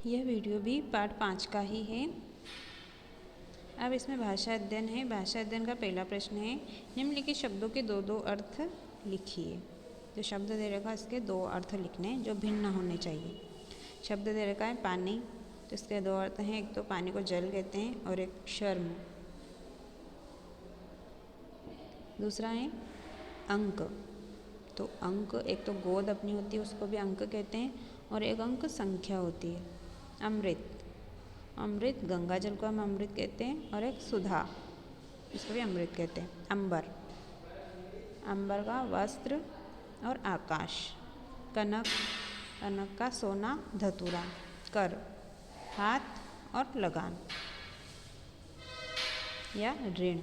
यह वीडियो भी पार्ट 5 का ही है। अब इसमें भाषा अध्ययन है। भाषा अध्ययन का पहला प्रश्न है, निम्नलिखित शब्दों के दो दो अर्थ लिखिए। जो शब्द दे रखा है इसके दो अर्थ लिखने जो भिन्न होने चाहिए। शब्द दे रखा है पानी, तो इसके दो अर्थ हैं, एक तो पानी को जल कहते हैं और एक शर्म। दूसरा है अंक, तो अंक एक तो गोद अपनी होती है उसको भी अंक कहते हैं और एक अंक संख्या होती है। अमृत, अमृत गंगा जल को हम अमृत कहते हैं और एक सुधा, इसको भी अमृत कहते हैं। अंबर, अंबर का वस्त्र और आकाश। कनक, कनक का सोना धतूरा। कर, हाथ और लगान या ऋण।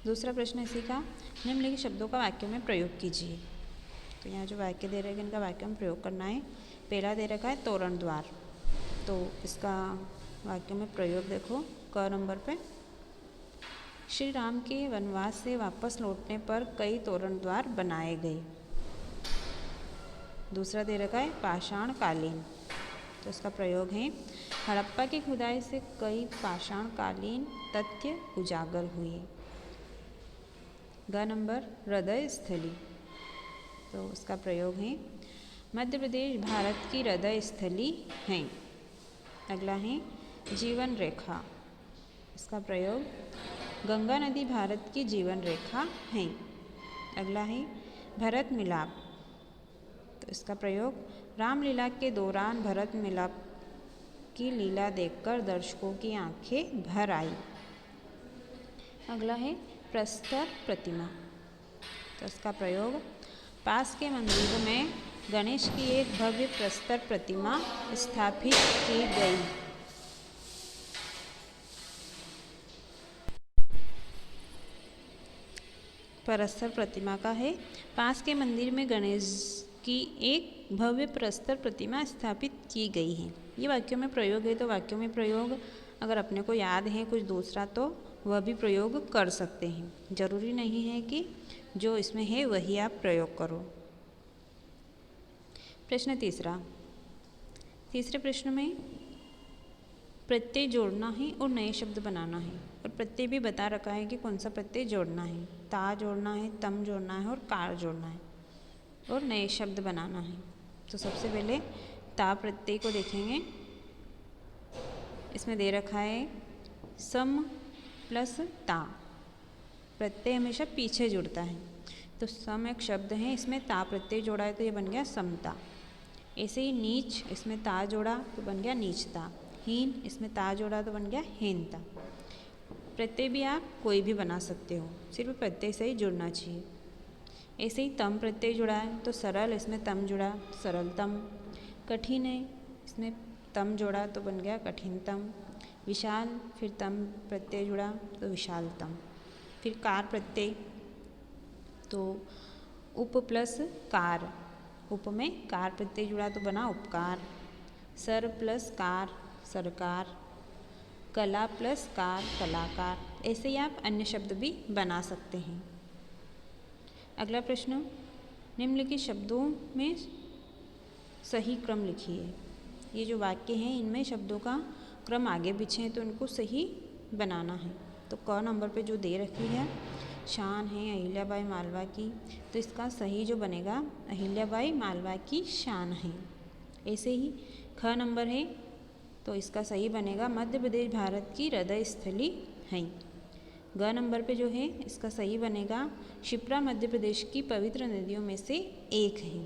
दूसरा प्रश्न इसी का, निम्नलिखित शब्दों का वाक्यों में प्रयोग कीजिए। तो यहाँ जो वाक्य दे रखे हैं इनका वाक्य में प्रयोग करना है। पहला दे रखा है तोरण द्वार, तो इसका वाक्य में प्रयोग देखो क नंबर पे। श्री राम के वनवास से वापस लौटने पर कई तोरण द्वार बनाए गए। दूसरा दे रखा है पाषाण कालीन, तो इसका प्रयोग है, हड़प्पा की खुदाई से कई पाषाण कालीन तथ्य उजागर हुए। ग नंबर हृदय स्थली, तो उसका प्रयोग है, मध्य प्रदेश भारत की हृदय स्थली है। अगला है जीवन रेखा, इसका प्रयोग, गंगा नदी भारत की जीवन रेखा है। अगला है भरत मिलाप, तो इसका प्रयोग, रामलीला के दौरान भरत मिलाप की लीला देखकर दर्शकों की आंखें भर आई। अगला है प्रस्तर प्रतिमा, तो इसका प्रयोग, पास के मंदिर में गणेश की एक भव्य प्रस्तर प्रतिमा स्थापित की गई। प्रस्तर प्रतिमा का है, पास के मंदिर में गणेश की एक भव्य प्रस्तर प्रतिमा स्थापित की गई है। ये वाक्यों में प्रयोग है, तो वाक्यों में प्रयोग अगर अपने को याद है कुछ दूसरा तो वह भी प्रयोग कर सकते हैं। जरूरी नहीं है कि जो इसमें है वही आप प्रयोग करो। प्रश्न तीसरा, तीसरे प्रश्न में प्रत्यय जोड़ना है और नए शब्द बनाना है, और प्रत्यय भी बता रखा है कि कौन सा प्रत्यय जोड़ना है। ता जोड़ना है, तम जोड़ना है और कार जोड़ना है और नए शब्द बनाना है। तो सबसे पहले ता प्रत्यय को देखेंगे। इसमें दे रखा है सम प्लस ता, प्रत्यय हमेशा पीछे जुड़ता है, तो सम एक शब्द है, इसमें ता प्रत्यय जोड़ा है तो ये बन गया समता। ऐसे ही नीच, इसमें ता जोड़ा तो बन गया नीचता। हीन, इसमें ता जोड़ा तो बन गया हीनता। प्रत्यय भी आप कोई भी बना सकते हो, सिर्फ प्रत्यय से ही जुड़ना चाहिए। ऐसे ही तम प्रत्यय जुड़ा है तो सरल, इसमें तम जुड़ा सरलतम। कठिन है, इसमें तम जोड़ा तो बन गया कठिनतम। विशाल, फिर तम प्रत्यय जुड़ा तो विशालतम। फिर कार प्रत्यय, तो उप प्लस कार, उप में कार प्रत्यय जुड़ा तो बना उपकार। सर प्लस कार सरकार। कला प्लस कार कलाकार। ऐसे ही आप अन्य शब्द भी बना सकते हैं। अगला प्रश्न, निम्नलिखित शब्दों में सही क्रम लिखिए। ये जो वाक्य हैं इनमें शब्दों का क्रम आगे पीछे है तो इनको सही बनाना है। तो क नंबर पे जो दे रखी है शान है अहिल्याबाई मालवा की, तो इसका सही जो बनेगा अहिल्याबाई मालवा की शान है। ऐसे ही ख नंबर है तो इसका सही बनेगा मध्य प्रदेश भारत की हृदय स्थली है। ग नंबर पे जो है इसका सही बनेगा शिप्रा मध्य प्रदेश की पवित्र नदियों में से एक है।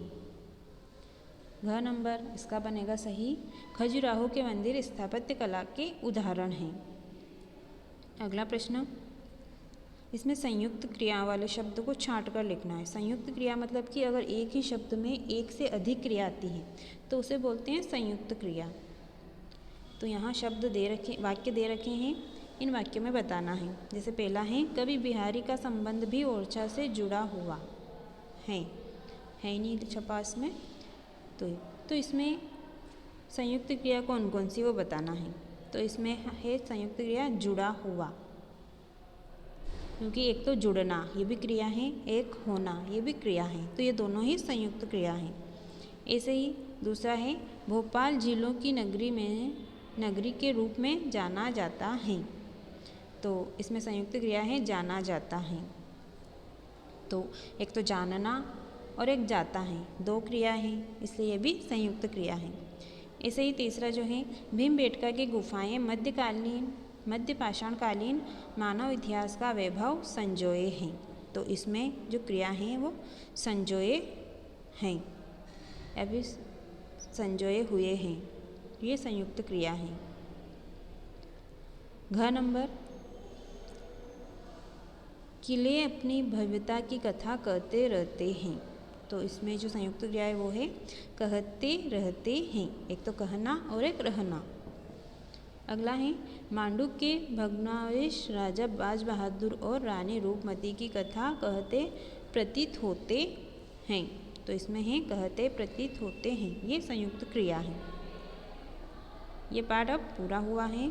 घ नंबर इसका बनेगा सही, खजुराहो के मंदिर स्थापत्य कला के उदाहरण हैं। अगला प्रश्न, इसमें संयुक्त क्रिया वाले शब्द को छांट कर लिखना है। संयुक्त क्रिया मतलब कि अगर एक ही शब्द में एक से अधिक क्रिया आती है तो उसे बोलते हैं संयुक्त क्रिया। तो यहाँ शब्द दे रखे, वाक्य दे रखे हैं, इन वाक्यों में बताना है। जैसे पहला है, कवि बिहारी का संबंध भी ओरछा से जुड़ा हुआ है नहीं छपा इसमें, तो इसमें संयुक्त क्रिया कौन कौन सी वो बताना है। तो इसमें है संयुक्त क्रिया जुड़ा हुआ, क्योंकि एक तो जुड़ना ये भी क्रिया है, एक होना ये भी क्रिया है, तो ये दोनों ही संयुक्त क्रिया हैं। ऐसे ही दूसरा है भोपाल झीलों की नगरी के रूप में जाना जाता है। तो इसमें संयुक्त क्रिया है जाना जाता है। तो एक तो जानना और एक जाता है, दो क्रिया हैं, इसलिए ये भी संयुक्त क्रिया है। ऐसे ही तीसरा जो है भीमबेटका की गुफाएं मध्य पाषाणकालीन मानव इतिहास का वैभव संजोए हैं। तो इसमें जो क्रिया हैं वो संजोए हैं, अभी संजोए हुए हैं, ये संयुक्त क्रिया है। घ नंबर किले अपनी भव्यता की कथा कहते रहते हैं। तो इसमें जो संयुक्त क्रिया है वो है कहते रहते हैं, एक तो कहना और एक रहना। अगला है मांडू के भग्नावशेष राजा बाज बहादुर और रानी रूपमती की कथा कहते प्रतीत होते हैं। तो इसमें है कहते प्रतीत होते हैं, ये संयुक्त क्रिया है। ये पाठ अब पूरा हुआ है।